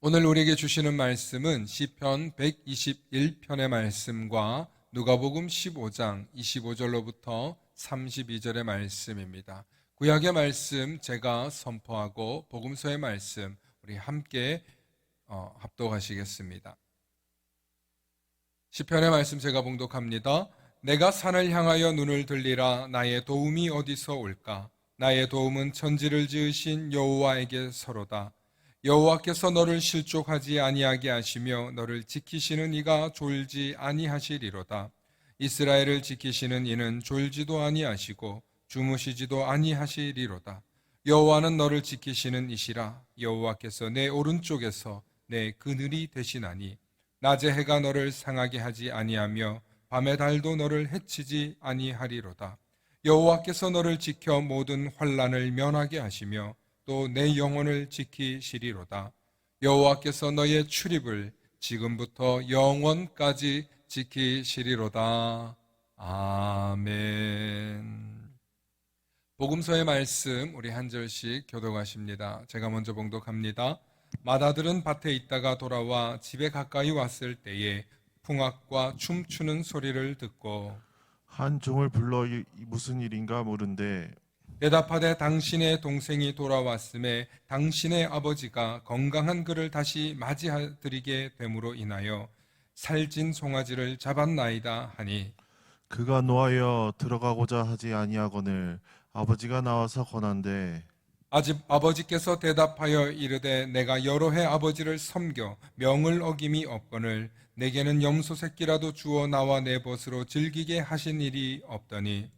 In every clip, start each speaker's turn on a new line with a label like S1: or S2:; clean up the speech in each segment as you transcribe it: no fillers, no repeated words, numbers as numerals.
S1: 오늘 우리에게 주시는 말씀은 시편 121편의 말씀과 누가복음 15장 25절로부터 32절의 말씀입니다. 구약의 말씀 제가 선포하고 복음서의 말씀 우리 함께 합독하시겠습니다. 시편의 말씀 제가 봉독합니다. 내가 산을 향하여 눈을 들리라. 나의 도움이 어디서 올까? 나의 도움은 천지를 지으신 여호와에게서로다. 여호와께서 너를 실족하지 아니하게 하시며 너를 지키시는 이가 졸지 아니하시리로다. 이스라엘을 지키시는 이는 졸지도 아니하시고 주무시지도 아니하시리로다. 여호와는 너를 지키시는 이시라. 여호와께서 내 오른쪽에서 내 그늘이 되시나니 낮에 해가 너를 상하게 하지 아니하며 밤의 달도 너를 해치지 아니하리로다. 여호와께서 너를 지켜 모든 환난을 면하게 하시며 또 내 영혼을 지키시리로다. 여호와께서 너의 출입을 지금부터 영원까지 지키시리로다. 아멘. 복음서의 말씀 우리 한 절씩 교독하십니다. 제가 먼저 봉독합니다. 맏아들은 밭에 있다가 돌아와 집에 가까이 왔을 때에 풍악과 춤추는 소리를 듣고
S2: 한 종을 불러 무슨 일인가 물은데
S1: 대답하되 당신의 동생이 돌아왔음에 당신의 아버지가 건강한 그를 다시 맞이하드리게 됨으로 인하여 살찐 송아지를 잡았나이다 하니
S2: 그가 노하여 들어가고자 하지 아니하거늘 아버지가 나와서 권한대
S1: 아버지께서 대답하여 이르되 내가 여러 해 아버지를 섬겨 명을 어김이 없거늘 내게는 염소 새끼라도 주어 나와 내 벗으로 즐기게 하신 일이 없더니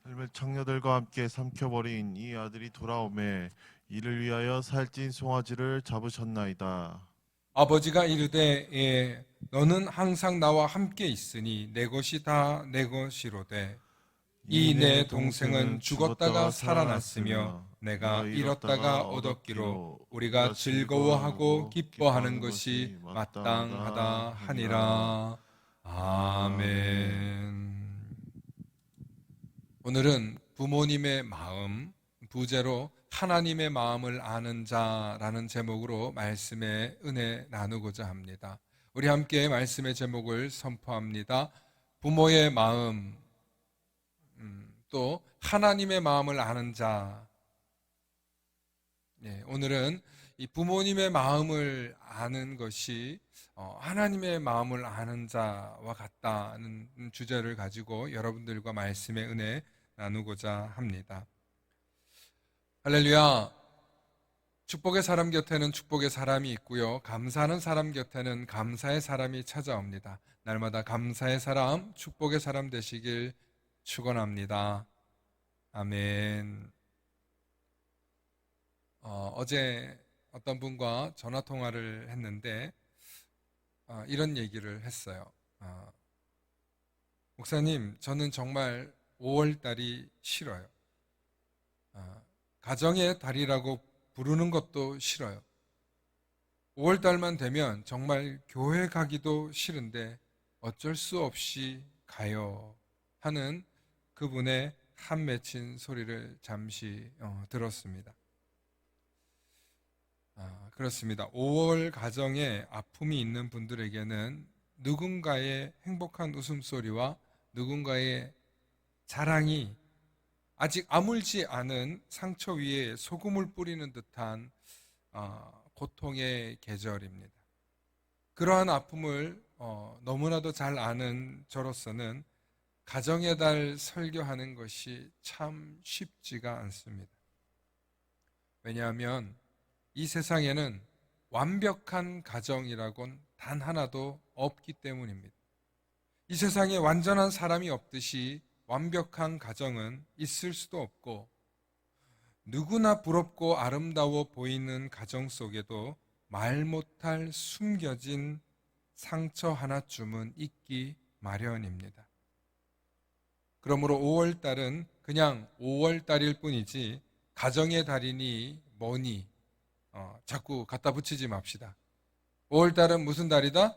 S2: 젊은 청녀들과 함께 삼켜버린 이 아들이 돌아오매 이를 위하여 살찐 송아지를 잡으셨나이다.
S1: 아버지가 이르되 예, 너는 항상 나와 함께 있으니 내 것이 다 내 것이로되 이 내 동생은 죽었다가 살아났으며 내가 잃었다가 얻었기로 우리가 즐거워하고 기뻐하는 것이 마땅하다 하니라. 아멘. 오늘은 부모님의 마음, 부제로 하나님의 마음을 아는 자라는 제목으로 말씀의 은혜 나누고자 합니다. 우리 함께 말씀의 제목을 선포합니다. 부모의 마음, 또 하나님의 마음을 아는 자. 오늘은 이 부모님의 마음을 아는 것이 하나님의 마음을 아는 자와 같다는 주제를 가지고 여러분들과 말씀의 은혜 나누고자 합니다. 할렐루야. 축복의 사람 곁에는 축복의 사람이 있고요. 감사하는 사람 곁에는 감사의 사람이 찾아옵니다. 날마다 감사의 사람, 축복의 사람 되시길 축원합니다. 아멘. 어제 어떤 분과 전화 통화를 했는데 이런 얘기를 했어요. 목사님, 저는 정말 5월 달이 싫어요. 가정의 달이라고 부르는 것도 싫어요. 5월 달만 되면 정말 교회 가기도 싫은데 어쩔 수 없이 가요 하는 그분의 한 맺힌 소리를 잠시 들었습니다. 그렇습니다. 5월 가정에 아픔이 있는 분들에게는 누군가의 행복한 웃음소리와 누군가의 자랑이 아직 아물지 않은 상처 위에 소금을 뿌리는 듯한 고통의 계절입니다. 그러한 아픔을 너무나도 잘 아는 저로서는 가정의 달 설교하는 것이 참 쉽지가 않습니다. 왜냐하면 이 세상에는 완벽한 가정이라곤 단 하나도 없기 때문입니다. 이 세상에 완전한 사람이 없듯이 완벽한 가정은 있을 수도 없고 누구나 부럽고 아름다워 보이는 가정 속에도 말 못할 숨겨진 상처 하나쯤은 있기 마련입니다. 그러므로 5월 달은 그냥 5월 달일 뿐이지 가정의 달이니 뭐니 자꾸 갖다 붙이지 맙시다. 5월 달은 무슨 달이다?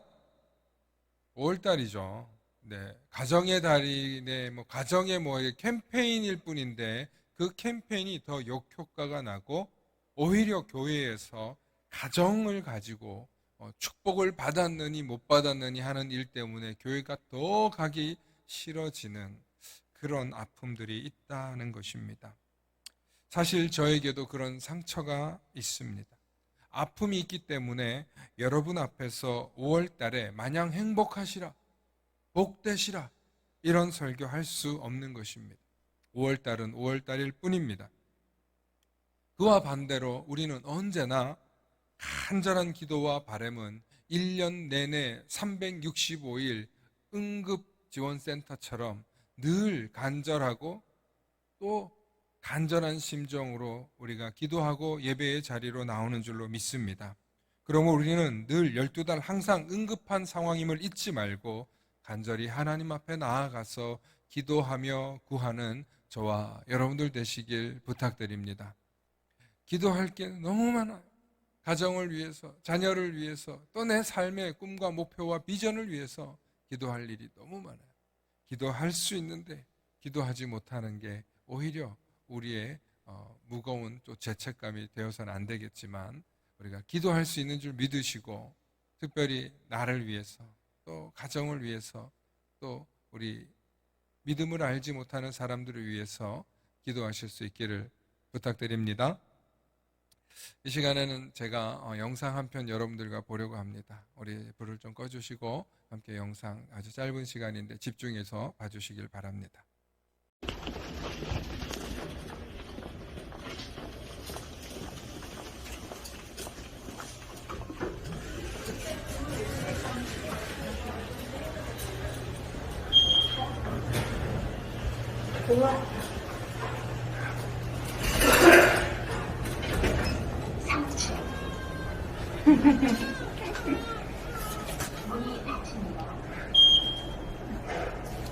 S1: 5월 달이죠. 네, 가정의 달이네, 가정의 캠페인일 뿐인데 그 캠페인이 더 역효과가 나고 오히려 교회에서 가정을 가지고 축복을 받았느니 못 받았느니 하는 일 때문에 교회가 더 가기 싫어지는 그런 아픔들이 있다는 것입니다. 사실 저에게도 그런 상처가 있습니다. 아픔이 있기 때문에 여러분 앞에서 5월 달에 마냥 행복하시라, 복되시라 이런 설교할 수 없는 것입니다. 5월 달은 5월 달일 뿐입니다. 그와 반대로 우리는 언제나 간절한 기도와 바람은 1년 내내 365일 응급지원센터처럼 늘 간절하고 또 간절한 심정으로 우리가 기도하고 예배의 자리로 나오는 줄로 믿습니다. 그러므로 우리는 늘 12달 항상 응급한 상황임을 잊지 말고 간절히 하나님 앞에 나아가서 기도하며 구하는 저와 여러분들 되시길 부탁드립니다. 기도할 게 너무 많아요. 가정을 위해서, 자녀를 위해서, 또 내 삶의 꿈과 목표와 비전을 위해서 기도할 일이 너무 많아요. 기도할 수 있는데 기도하지 못하는 게 오히려 우리의 무거운 또 죄책감이 되어서는 안 되겠지만 우리가 기도할 수 있는 줄 믿으시고 특별히 나를 위해서 또 가정을 위해서 또 우리 믿음을 알지 못하는 사람들을 위해서 기도하실 수 있기를 부탁드립니다. 이 시간에는 제가 영상 한 편 여러분들과 보려고 합니다. 우리 불을 좀 꺼주시고 함께 영상 아주 짧은 시간인데 집중해서 봐주시길 바랍니다.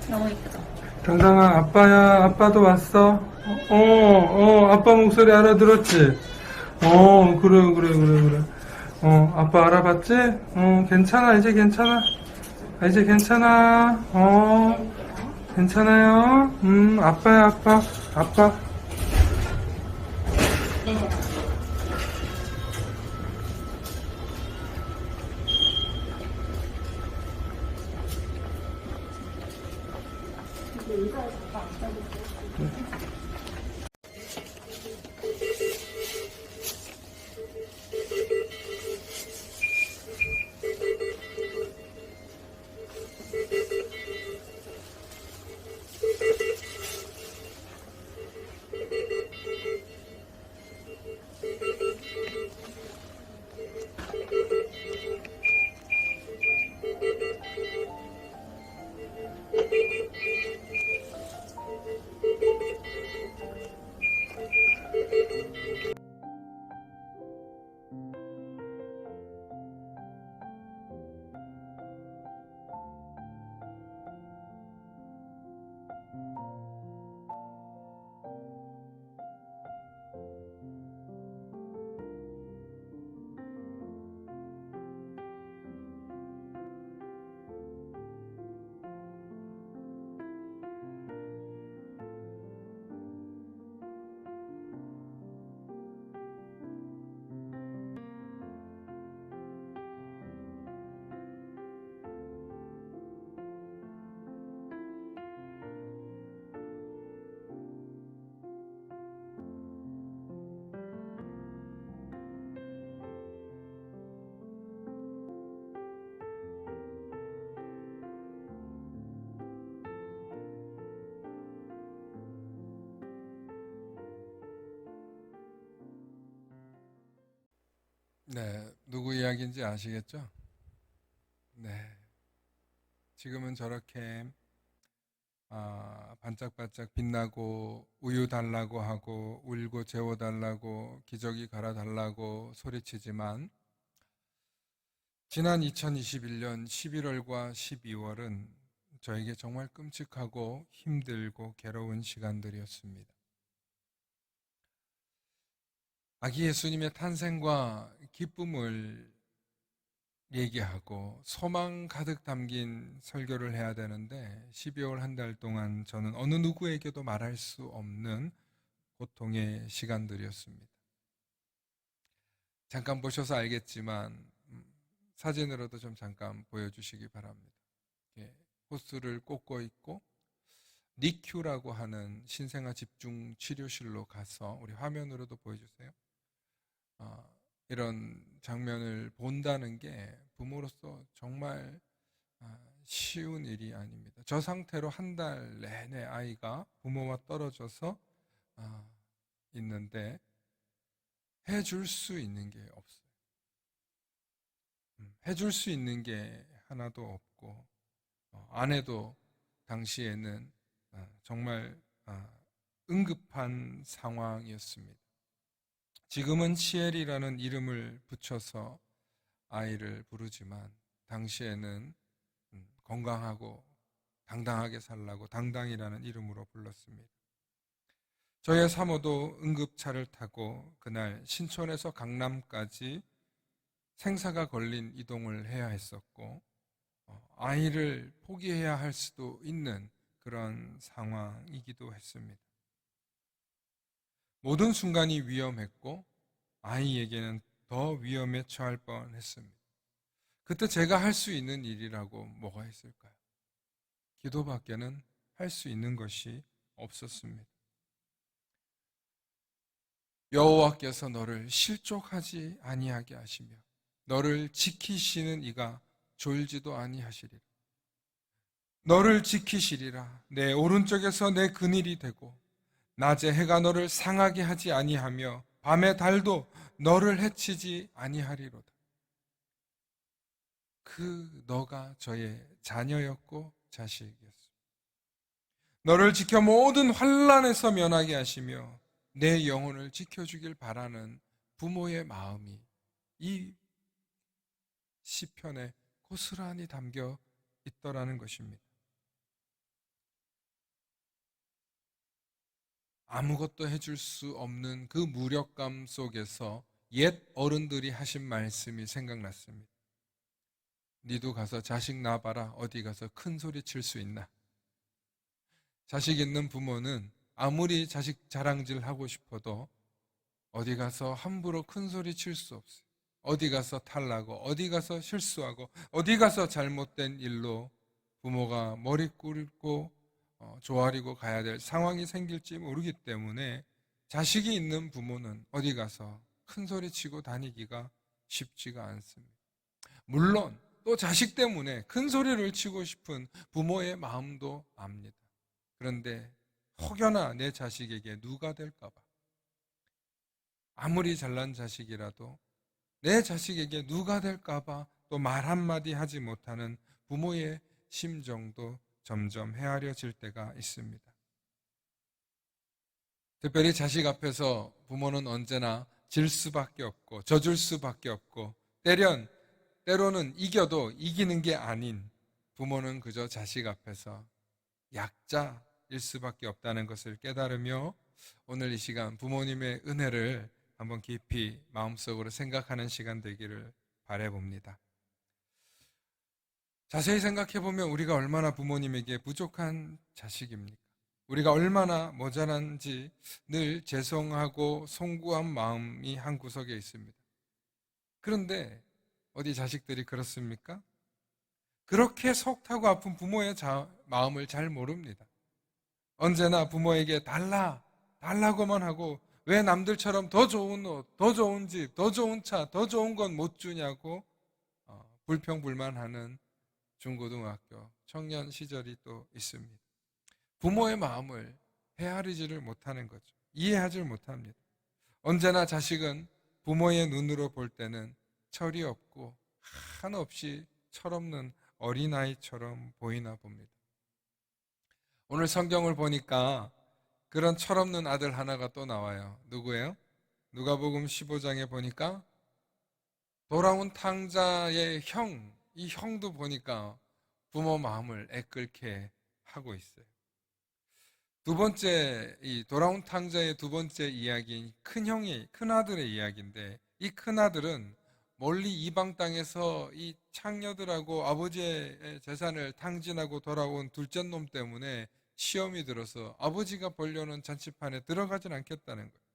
S3: 너무 이쁘다.
S4: 당당아, 아빠야, 아빠도 왔어. 아빠 목소리 알아들었지? 그래. 아빠 알아봤지? 괜찮아, 이제 괜찮아. 이제 괜찮아. 괜찮아요. 아빠야, 아빠.
S1: 네, 누구 이야기인지 아시겠죠? 네, 지금은 저렇게 반짝반짝 빛나고 우유 달라고 하고 울고 재워달라고 기저귀 갈아달라고 소리치지만 지난 2021년 11월과 12월은 저에게 정말 끔찍하고 힘들고 괴로운 시간들이었습니다. 아기 예수님의 탄생과 기쁨을 얘기하고 소망 가득 담긴 설교를 해야 되는데 12월 한 달 동안 저는 어느 누구에게도 말할 수 없는 고통의 시간들이었습니다. 잠깐 보셔서 알겠지만 사진으로도 좀 잠깐 보여주시기 바랍니다. 호스를 꽂고 있고 니큐라고 하는 신생아 집중 치료실로 가서 우리 화면으로도 보여주세요. 이런 장면을 본다는 게 부모로서 정말 쉬운 일이 아닙니다. 저 상태로 한 달 내내 아이가 부모와 떨어져서 있는데 해줄 수 있는 게 없어요. 해줄 수 있는 게 하나도 없고 아내도 당시에는 정말 응급한 상황이었습니다. 지금은 시엘이라는 이름을 붙여서 아이를 부르지만 당시에는 건강하고 당당하게 살라고 당당이라는 이름으로 불렀습니다. 저의 사모도 응급차를 타고 그날 신촌에서 강남까지 생사가 걸린 이동을 해야 했었고 아이를 포기해야 할 수도 있는 그런 상황이기도 했습니다. 모든 순간이 위험했고 아이에게는 더 위험에 처할 뻔했습니다. 그때 제가 할 수 있는 일이라고 뭐가 있을까요? 기도밖에는 할 수 있는 것이 없었습니다. 여호와께서 너를 실족하지 아니하게 하시며 너를 지키시는 이가 졸지도 아니하시리라. 너를 지키시리라. 내 오른쪽에서 내 그늘이 되고 낮에 해가 너를 상하게 하지 아니하며 밤에 달도 너를 해치지 아니하리로다. 그 너가 저의 자녀였고 자식이었습니다. 너를 지켜 모든 환난에서 면하게 하시며 내 영혼을 지켜주길 바라는 부모의 마음이 이 시편에 고스란히 담겨 있더라는 것입니다. 아무것도 해줄 수 없는 그 무력감 속에서 옛 어른들이 하신 말씀이 생각났습니다. 니도 가서 자식 낳아봐라. 어디 가서 큰 소리 칠 수 있나? 자식 있는 부모는 아무리 자식 자랑질 하고 싶어도 어디 가서 함부로 큰 소리 칠 수 없어요. 어디 가서 탈나고 어디 가서 실수하고 어디 가서 잘못된 일로 부모가 머리 꿇고 조아리고 가야 될 상황이 생길지 모르기 때문에 자식이 있는 부모는 어디 가서 큰 소리 치고 다니기가 쉽지가 않습니다. 물론 또 자식 때문에 큰 소리를 치고 싶은 부모의 마음도 압니다. 그런데 혹여나 내 자식에게 누가 될까봐 아무리 잘난 자식이라도 내 자식에게 누가 될까봐 또 말 한마디 하지 못하는 부모의 심정도 점점 헤아려질 때가 있습니다. 특별히 자식 앞에서 부모는 언제나 질 수밖에 없고 져줄 수밖에 없고 때로는 이겨도 이기는 게 아닌 부모는 그저 자식 앞에서 약자일 수밖에 없다는 것을 깨달으며 오늘 이 시간 부모님의 은혜를 한번 깊이 마음속으로 생각하는 시간 되기를 바라봅니다. 자세히 생각해보면 우리가 얼마나 부모님에게 부족한 자식입니까? 우리가 얼마나 모자란지 늘 죄송하고 송구한 마음이 한 구석에 있습니다. 그런데 어디 자식들이 그렇습니까? 그렇게 속타고 아픈 부모의 마음을 잘 모릅니다. 언제나 부모에게 달라고만 하고 왜 남들처럼 더 좋은 옷, 더 좋은 집, 더 좋은 차, 더 좋은 건 못 주냐고 불평불만하는 중고등학교 청년 시절이 또 있습니다. 부모의 마음을 헤아리지를 못하는 거죠. 이해하지를 못합니다. 언제나 자식은 부모의 눈으로 볼 때는 철이 없고 한없이 철없는 어린아이처럼 보이나 봅니다. 오늘 성경을 보니까 그런 철없는 아들 하나가 또 나와요. 누구예요? 누가복음 15장에 보니까 돌아온 탕자의 이 형도 보니까 부모 마음을 애끓게 하고 있어요. 두 번째, 이 돌아온 탕자의 두 번째 이야기인 큰 아들의 이야기인데 이 큰 아들은 멀리 이방 땅에서 이 창녀들하고 아버지의 재산을 탕진하고 돌아온 둘째 놈 때문에 시험이 들어서 아버지가 벌려놓은 잔치판에 들어가진 않겠다는 거예요.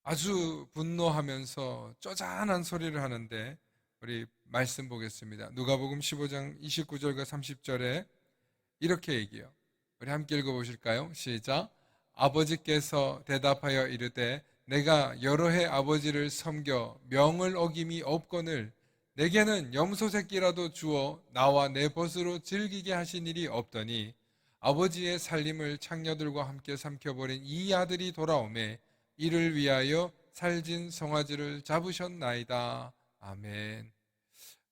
S1: 아주 분노하면서 쪼잔한 소리를 하는데 우리 말씀 보겠습니다. 누가복음 15장 29절과 30절에 이렇게 얘기해요. 우리 함께 읽어보실까요? 시작. 아버지께서 대답하여 이르되 내가 여러 해 아버지를 섬겨 명을 어김이 없거늘 내게는 염소 새끼라도 주어 나와 내 벗으로 즐기게 하신 일이 없더니 아버지의 살림을 창녀들과 함께 삼켜버린 이 아들이 돌아오매 이를 위하여 살진 송아지를 잡으셨나이다. 아멘.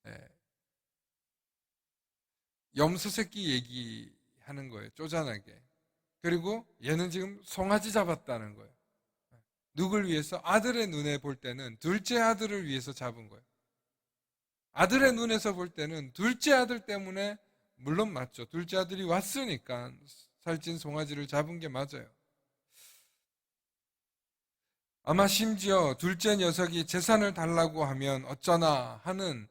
S1: 네. 염소 새끼 얘기하는 거예요. 쪼잔하게. 그리고 얘는 지금 송아지 잡았다는 거예요. 누굴 위해서? 아들의 눈에 볼 때는 둘째 아들을 위해서 잡은 거예요. 아들의 눈에서 볼 때는 둘째 아들 때문에, 물론 맞죠. 둘째 아들이 왔으니까 살찐 송아지를 잡은 게 맞아요. 아마 심지어 둘째 녀석이 재산을 달라고 하면 어쩌나 하는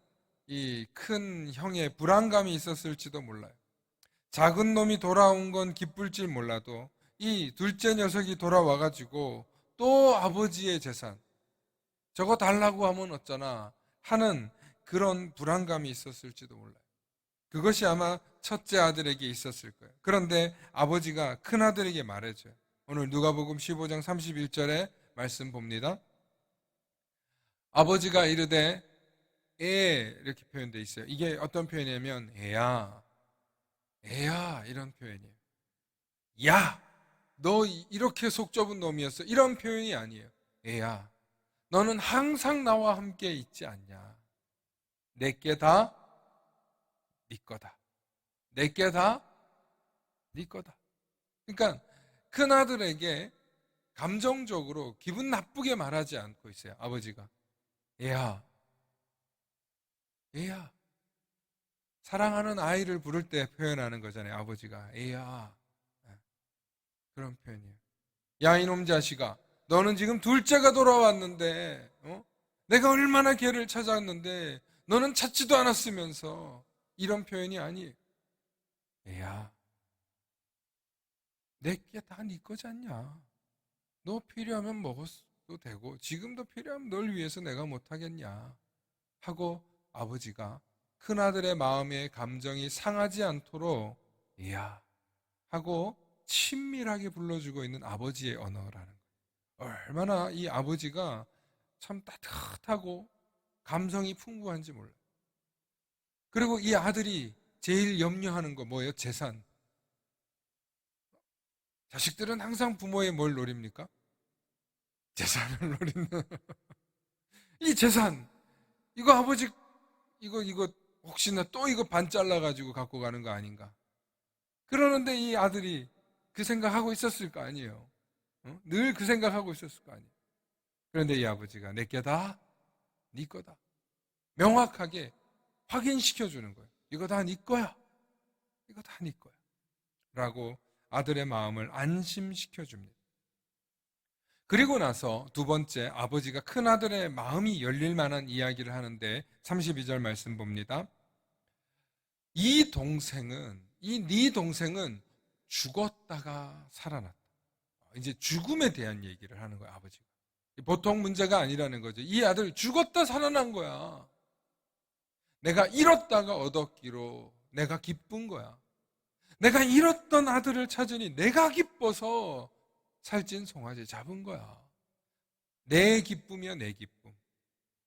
S1: 이 큰 형의 불안감이 있었을지도 몰라요. 작은 놈이 돌아온 건 기쁠지 몰라도 이 둘째 녀석이 돌아와가지고 또 아버지의 재산, 저거 달라고 하면 어쩌나 하는 그런 불안감이 있었을지도 몰라요. 그것이 아마 첫째 아들에게 있었을 거예요. 그런데 아버지가 큰 아들에게 말해줘요. 오늘 누가복음 15장 31절에 말씀 봅니다. 아버지가 이르되 애, 이렇게 표현되어 있어요. 이게 어떤 표현이냐면 애야, 애야, 이런 표현이에요. 야, 너 이렇게 속 좁은 놈이었어, 이런 표현이 아니에요. 애야, 너는 항상 나와 함께 있지 않냐. 내게 다 네 거다. 내게 다 네 거다. 그러니까 큰 아들에게 감정적으로 기분 나쁘게 말하지 않고 있어요. 아버지가 얘야, 얘야. 사랑하는 아이를 부를 때 표현하는 거잖아요. 아버지가 얘야, 그런 표현이에요. 야, 이놈 자식아, 너는 지금 둘째가 돌아왔는데 내가 얼마나 걔를 찾았는데 너는 찾지도 않았으면서, 이런 표현이 아니에요. 애야, 내게 다 네 거지 않냐. 너 필요하면 먹어도 되고 지금도 필요하면 널 위해서 내가 못하겠냐 하고 아버지가 큰아들의 마음의 감정이 상하지 않도록 애야 하고 친밀하게 불러주고 있는 아버지의 언어라는 거예요. 얼마나 이 아버지가 참 따뜻하고 감성이 풍부한지 몰라요. 그리고 이 아들이 제일 염려하는 거 뭐예요? 재산. 자식들은 항상 부모의 뭘 노립니까? 재산을 노리는. 이 재산, 이거 아버지, 이거 혹시나 또 이거 반 잘라가지고 갖고 가는 거 아닌가? 그러는데 이 아들이 그 생각하고 있었을 거 아니에요. 늘 그 생각하고 있었을 거 아니에요. 그런데 이 아버지가 내게 다 네 거다. 명확하게 확인시켜 주는 거예요. 이거 다 네 거야. 이거 다 네 거야. 라고 아들의 마음을 안심시켜 줍니다. 그리고 나서 두 번째, 아버지가 큰 아들의 마음이 열릴 만한 이야기를 하는데 32절 말씀 봅니다. 이 네 동생은 죽었다가 살아났다. 이제 죽음에 대한 얘기를 하는 거예요, 아버지가. 보통 문제가 아니라는 거죠. 이 아들 죽었다 살아난 거야. 내가 잃었다가 얻었기로 내가 기쁜 거야. 내가 잃었던 아들을 찾으니 내가 기뻐서 살찐 송아지 잡은 거야. 내 기쁨이야, 내 기쁨.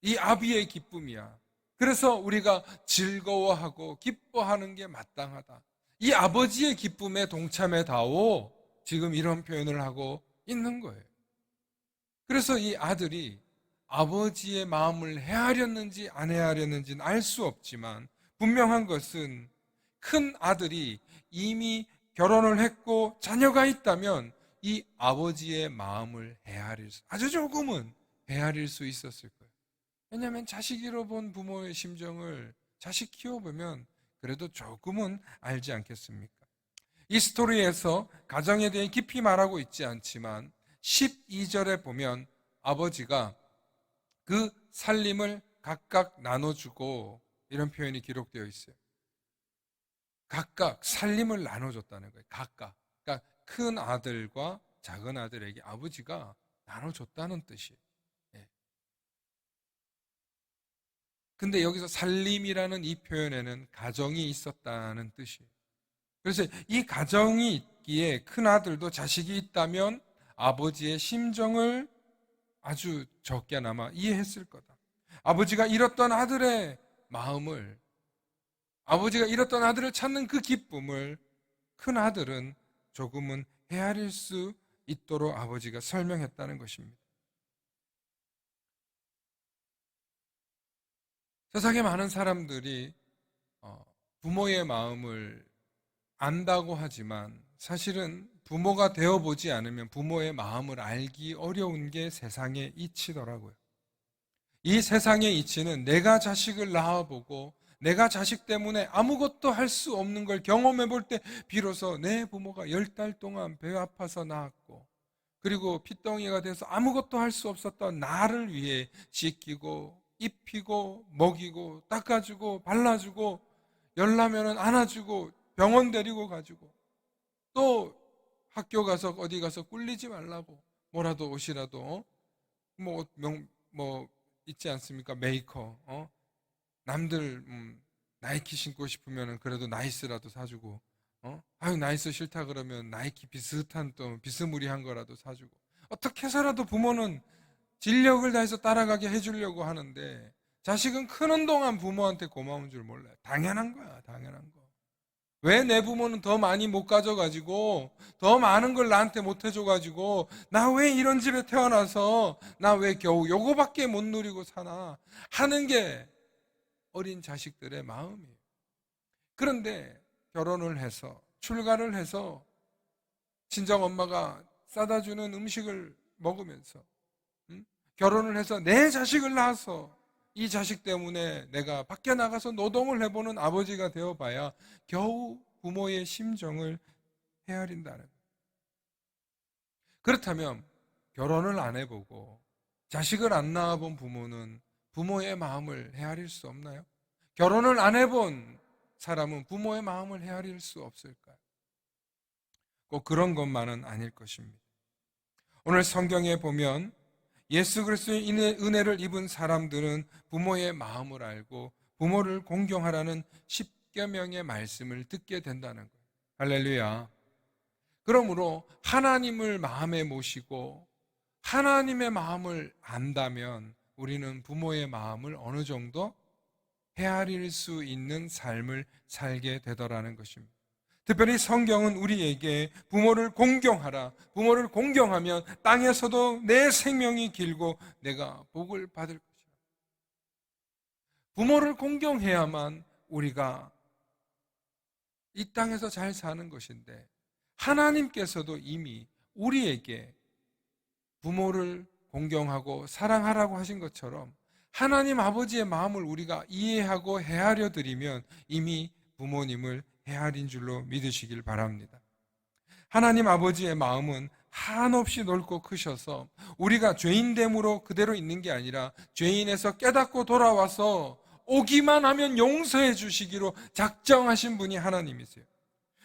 S1: 이 아비의 기쁨이야. 그래서 우리가 즐거워하고 기뻐하는 게 마땅하다. 이 아버지의 기쁨에 동참해다오. 지금 이런 표현을 하고 있는 거예요. 그래서 이 아들이 아버지의 마음을 헤아렸는지 안 헤아렸는지는 알 수 없지만 분명한 것은 큰 아들이 이미 결혼을 했고 자녀가 있다면 이 아버지의 마음을 아주 조금은 헤아릴 수 있었을 거예요. 왜냐하면 자식 잃어본 부모의 심정을 자식 키워보면 그래도 조금은 알지 않겠습니까? 이 스토리에서 가정에 대해 깊이 말하고 있지 않지만 12절에 보면 아버지가 그 살림을 각각 나눠주고, 이런 표현이 기록되어 있어요. 각각 살림을 나눠줬다는 거예요. 각각. 그러니까 큰 아들과 작은 아들에게 아버지가 나눠줬다는 뜻이에요. 예. 근데 여기서 살림이라는 이 표현에는 가정이 있었다는 뜻이에요. 그래서 이 가정이 있기에 큰아들도 자식이 있다면 아버지의 심정을 아주 적게나마 이해했을 거다. 아버지가 잃었던 아들의 마음을, 아버지가 잃었던 아들을 찾는 그 기쁨을 큰아들은 조금은 헤아릴 수 있도록 아버지가 설명했다는 것입니다. 세상에 많은 사람들이 부모의 마음을 안다고 하지만 사실은 부모가 되어보지 않으면 부모의 마음을 알기 어려운 게 세상의 이치더라고요. 이 세상의 이치는 내가 자식을 낳아보고 내가 자식 때문에 아무것도 할 수 없는 걸 경험해 볼 때 비로소 내 부모가 10달 동안 배 아파서 낳았고 그리고 핏덩이가 돼서 아무것도 할 수 없었던 나를 위해 씻기고 입히고 먹이고 닦아주고 발라주고 열나면은 안아주고 병원 데리고 가지고 또 학교 가서 어디 가서 꿀리지 말라고 뭐라도 옷이라도 뭐 있지 않습니까? 메이커 남들 나이키 신고 싶으면 그래도 나이스라도 사주고 아유 나이스 싫다 그러면 나이키 비슷한 또 비스무리한 거라도 사주고 어떻게 해서라도 부모는 진력을 다해서 따라가게 해주려고 하는데 자식은 크는 동안 부모한테 고마운 줄 몰라요. 당연한 거야, 당연한 거. 왜 내 부모는 더 많이 못 가져가지고 더 많은 걸 나한테 못 해줘가지고 나 왜 이런 집에 태어나서 나 왜 겨우 요거밖에 못 누리고 사나 하는 게 어린 자식들의 마음이에요. 그런데 결혼을 해서 출가를 해서 친정엄마가 싸다 주는 음식을 먹으면서 결혼을 해서 내 자식을 낳아서 이 자식 때문에 내가 밖에 나가서 노동을 해보는 아버지가 되어봐야 겨우 부모의 심정을 헤아린다는 거예요. 그렇다면 결혼을 안 해보고 자식을 안 낳아본 부모는 부모의 마음을 헤아릴 수 없나요? 결혼을 안 해본 사람은 부모의 마음을 헤아릴 수 없을까요? 꼭 그런 것만은 아닐 것입니다. 오늘 성경에 보면 예수 그리스도의 은혜를 입은 사람들은 부모의 마음을 알고 부모를 공경하라는 10계명의 말씀을 듣게 된다는 거예요. 할렐루야. 그러므로 하나님을 마음에 모시고 하나님의 마음을 안다면 우리는 부모의 마음을 어느 정도 헤아릴 수 있는 삶을 살게 되더라는 것입니다. 특별히 성경은 우리에게 부모를 공경하라. 부모를 공경하면 땅에서도 내 생명이 길고 내가 복을 받을 것이다. 부모를 공경해야만 우리가 이 땅에서 잘 사는 것인데 하나님께서도 이미 우리에게 부모를 공경하고 사랑하라고 하신 것처럼 하나님 아버지의 마음을 우리가 이해하고 헤아려 드리면 이미 부모님을 헤아린 줄로 믿으시길 바랍니다. 하나님 아버지의 마음은 한없이 넓고 크셔서 우리가 죄인됨으로 그대로 있는 게 아니라 죄인에서 깨닫고 돌아와서 오기만 하면 용서해 주시기로 작정하신 분이 하나님이세요.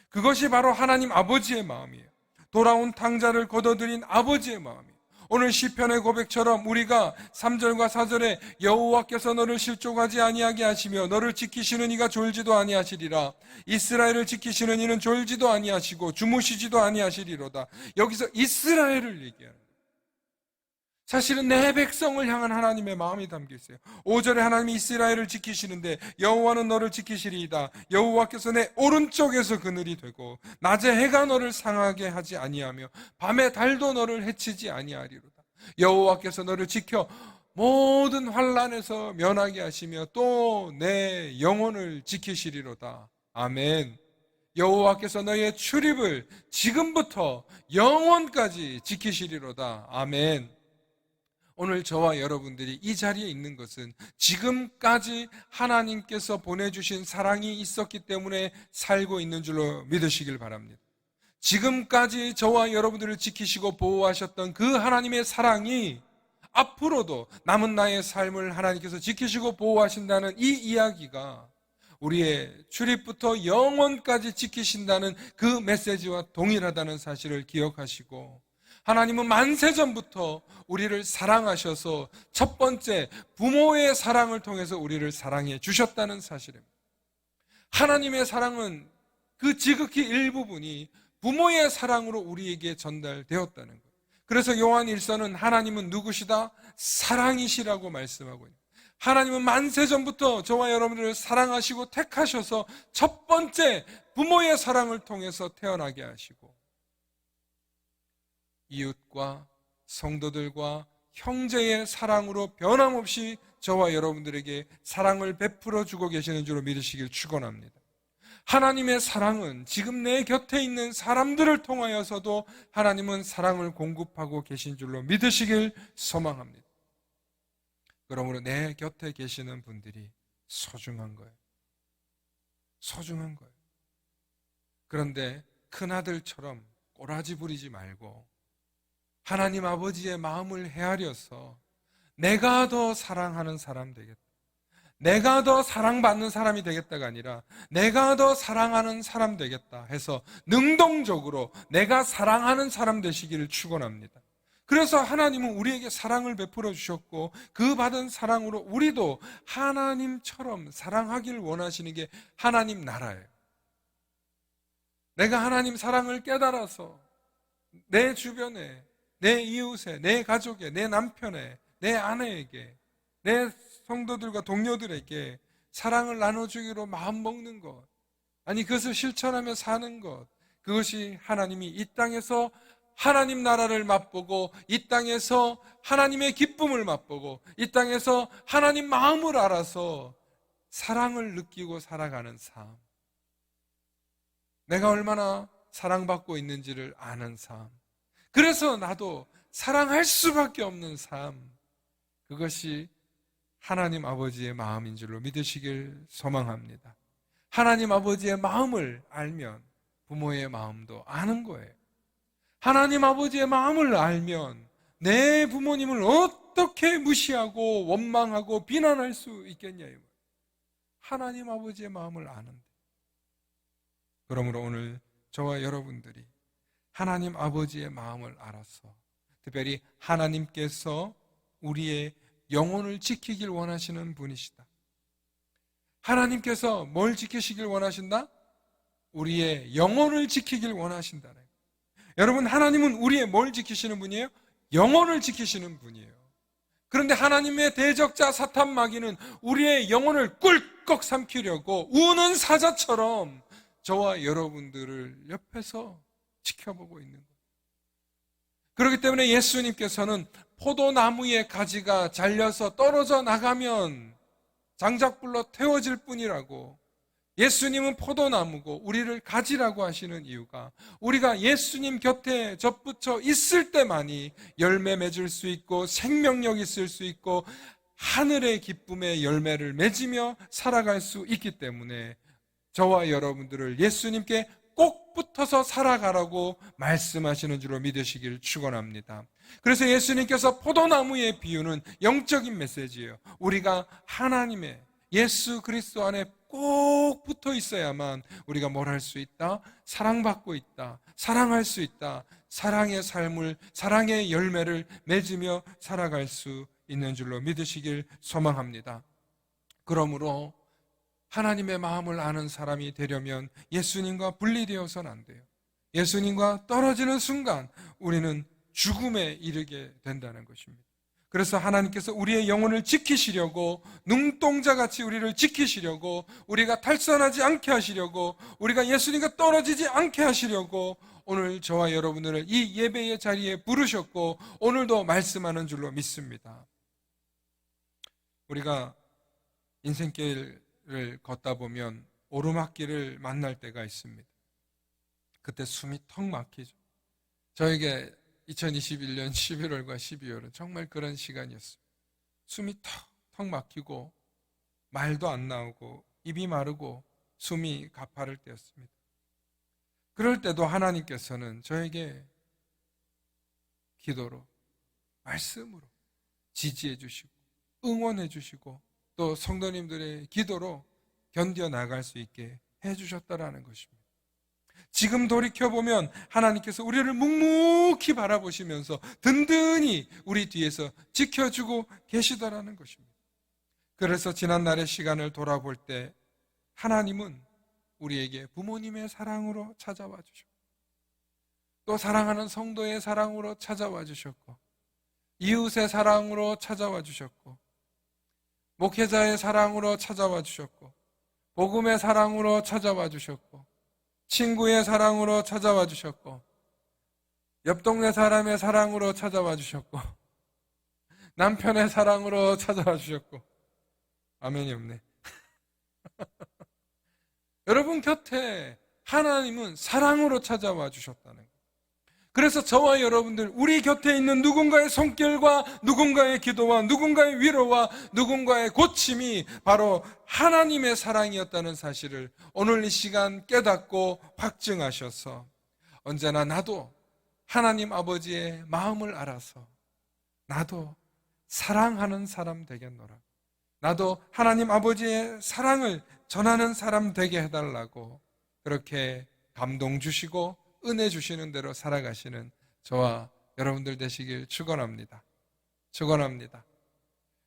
S1: 그것이 바로 하나님 아버지의 마음이에요. 돌아온 탕자를 거둬들인 아버지의 마음이에요. 오늘 시편의 고백처럼 우리가 3절과 4절에 여호와께서 너를 실족하지 아니하게 하시며 너를 지키시는 이가 졸지도 아니하시리라. 이스라엘을 지키시는 이는 졸지도 아니하시고 주무시지도 아니하시리로다. 여기서 이스라엘을 얘기하는 거예요. 사실은 내 백성을 향한 하나님의 마음이 담겨 있어요. 5절에 하나님이 이스라엘을 지키시는데 여호와는 너를 지키시리이다. 여호와께서 내 오른쪽에서 그늘이 되고 낮에 해가 너를 상하게 하지 아니하며 밤에 달도 너를 해치지 아니하리로다. 여호와께서 너를 지켜 모든 환난에서 면하게 하시며 또 내 영혼을 지키시리로다. 아멘. 여호와께서 너의 출입을 지금부터 영원까지 지키시리로다. 아멘. 오늘 저와 여러분들이 이 자리에 있는 것은 지금까지 하나님께서 보내주신 사랑이 있었기 때문에 살고 있는 줄로 믿으시길 바랍니다. 지금까지 저와 여러분들을 지키시고 보호하셨던 그 하나님의 사랑이 앞으로도 남은 나의 삶을 하나님께서 지키시고 보호하신다는 이 이야기가 우리의 출입부터 영원까지 지키신다는 그 메시지와 동일하다는 사실을 기억하시고 하나님은 만세전부터 우리를 사랑하셔서 첫 번째 부모의 사랑을 통해서 우리를 사랑해 주셨다는 사실입니다. 하나님의 사랑은 그 지극히 일부분이 부모의 사랑으로 우리에게 전달되었다는 거예요. 그래서 요한 1서는 하나님은 누구시다? 사랑이시라고 말씀하고 있습니다. 하나님은 만세전부터 저와 여러분들을 사랑하시고 택하셔서 첫 번째 부모의 사랑을 통해서 태어나게 하시고 이웃과 성도들과 형제의 사랑으로 변함없이 저와 여러분들에게 사랑을 베풀어 주고 계시는 줄로 믿으시길 축원합니다. 하나님의 사랑은 지금 내 곁에 있는 사람들을 통하여서도 하나님은 사랑을 공급하고 계신 줄로 믿으시길 소망합니다. 그러므로 내 곁에 계시는 분들이 소중한 거예요. 소중한 거예요. 그런데 큰아들처럼 꼬라지 부리지 말고 하나님 아버지의 마음을 헤아려서 내가 더 사랑하는 사람 되겠다. 내가 더 사랑받는 사람이 되겠다가 아니라 내가 더 사랑하는 사람 되겠다 해서 능동적으로 내가 사랑하는 사람 되시기를 축원합니다. 그래서 하나님은 우리에게 사랑을 베풀어 주셨고 그 받은 사랑으로 우리도 하나님처럼 사랑하기를 원하시는 게 하나님 나라예요. 내가 하나님 사랑을 깨달아서 내 주변에, 내 이웃에, 내 가족에, 내 남편에, 내 아내에게, 내 성도들과 동료들에게 사랑을 나눠주기로 마음먹는 것, 아니 그것을 실천하며 사는 것, 그것이 하나님이 이 땅에서 하나님 나라를 맛보고 이 땅에서 하나님의 기쁨을 맛보고 이 땅에서 하나님 마음을 알아서 사랑을 느끼고 살아가는 삶, 내가 얼마나 사랑받고 있는지를 아는 삶, 그래서 나도 사랑할 수밖에 없는 삶, 그것이 하나님 아버지의 마음인 줄로 믿으시길 소망합니다. 하나님 아버지의 마음을 알면 부모의 마음도 아는 거예요. 하나님 아버지의 마음을 알면 내 부모님을 어떻게 무시하고 원망하고 비난할 수 있겠냐. 하나님 아버지의 마음을 아는데. 그러므로 오늘 저와 여러분들이 하나님 아버지의 마음을 알아서 특별히 하나님께서 우리의 영혼을 지키길 원하시는 분이시다. 하나님께서 뭘 지키시길 원하신다? 우리의 영혼을 지키길 원하신다. 여러분, 하나님은 우리의 뭘 지키시는 분이에요? 영혼을 지키시는 분이에요. 그런데 하나님의 대적자 사탄 마귀는 우리의 영혼을 꿀꺽 삼키려고 우는 사자처럼 저와 여러분들을 옆에서 지켜보고 있는 거예요. 그렇기 때문에 예수님께서는 포도나무의 가지가 잘려서 떨어져 나가면 장작불로 태워질 뿐이라고, 예수님은 포도나무고 우리를 가지라고 하시는 이유가 우리가 예수님 곁에 접붙여 있을 때만이 열매 맺을 수 있고 생명력 있을 수 있고 하늘의 기쁨의 열매를 맺으며 살아갈 수 있기 때문에 저와 여러분들을 예수님께 꼭 붙어서 살아가라고 말씀하시는 줄로 믿으시길 축원합니다. 그래서 예수님께서 포도나무의 비유는 영적인 메시지예요. 우리가 하나님의 예수 그리스도 안에 꼭 붙어 있어야만 우리가 뭘 할 수 있다? 사랑받고 있다. 사랑할 수 있다. 사랑의 삶을, 사랑의 열매를 맺으며 살아갈 수 있는 줄로 믿으시길 소망합니다. 그러므로 하나님의 마음을 아는 사람이 되려면 예수님과 분리되어서는 안 돼요. 예수님과 떨어지는 순간 우리는 죽음에 이르게 된다는 것입니다. 그래서 하나님께서 우리의 영혼을 지키시려고, 눈동자같이 우리를 지키시려고, 우리가 탈선하지 않게 하시려고, 우리가 예수님과 떨어지지 않게 하시려고 오늘 저와 여러분들을 이 예배의 자리에 부르셨고 오늘도 말씀하는 줄로 믿습니다. 우리가 인생길을 걷다 보면 오르막길을 만날 때가 있습니다. 그때 숨이 턱 막히죠. 저에게 2021년 11월과 12월은 정말 그런 시간이었어요. 숨이 턱 막히고 말도 안 나오고 입이 마르고 숨이 가파를 때였습니다. 그럴 때도 하나님께서는 저에게 기도로, 말씀으로 지지해 주시고 응원해 주시고 또 성도님들의 기도로 견뎌 나갈 수 있게 해 주셨다라는 것입니다. 지금 돌이켜보면 하나님께서 우리를 묵묵히 바라보시면서 든든히 우리 뒤에서 지켜주고 계시더라는 것입니다. 그래서 지난날의 시간을 돌아볼 때 하나님은 우리에게 부모님의 사랑으로 찾아와 주셨고, 또 사랑하는 성도의 사랑으로 찾아와 주셨고, 이웃의 사랑으로 찾아와 주셨고, 목회자의 사랑으로 찾아와 주셨고, 복음의 사랑으로 찾아와 주셨고, 친구의 사랑으로 찾아와 주셨고, 옆 동네 사람의 사랑으로 찾아와 주셨고, 남편의 사랑으로 찾아와 주셨고, 아멘이 없네. 여러분 곁에 하나님은 사랑으로 찾아와 주셨다는 거예요. 그래서 저와 여러분들, 우리 곁에 있는 누군가의 손길과 누군가의 기도와 누군가의 위로와 누군가의 고침이 바로 하나님의 사랑이었다는 사실을 오늘 이 시간 깨닫고 확증하셔서 언제나 나도 하나님 아버지의 마음을 알아서 나도 사랑하는 사람 되겠노라, 나도 하나님 아버지의 사랑을 전하는 사람 되게 해달라고 그렇게 감동 주시고 은혜 주시는 대로 살아가시는 저와 여러분들 되시길 축원합니다. 축원합니다.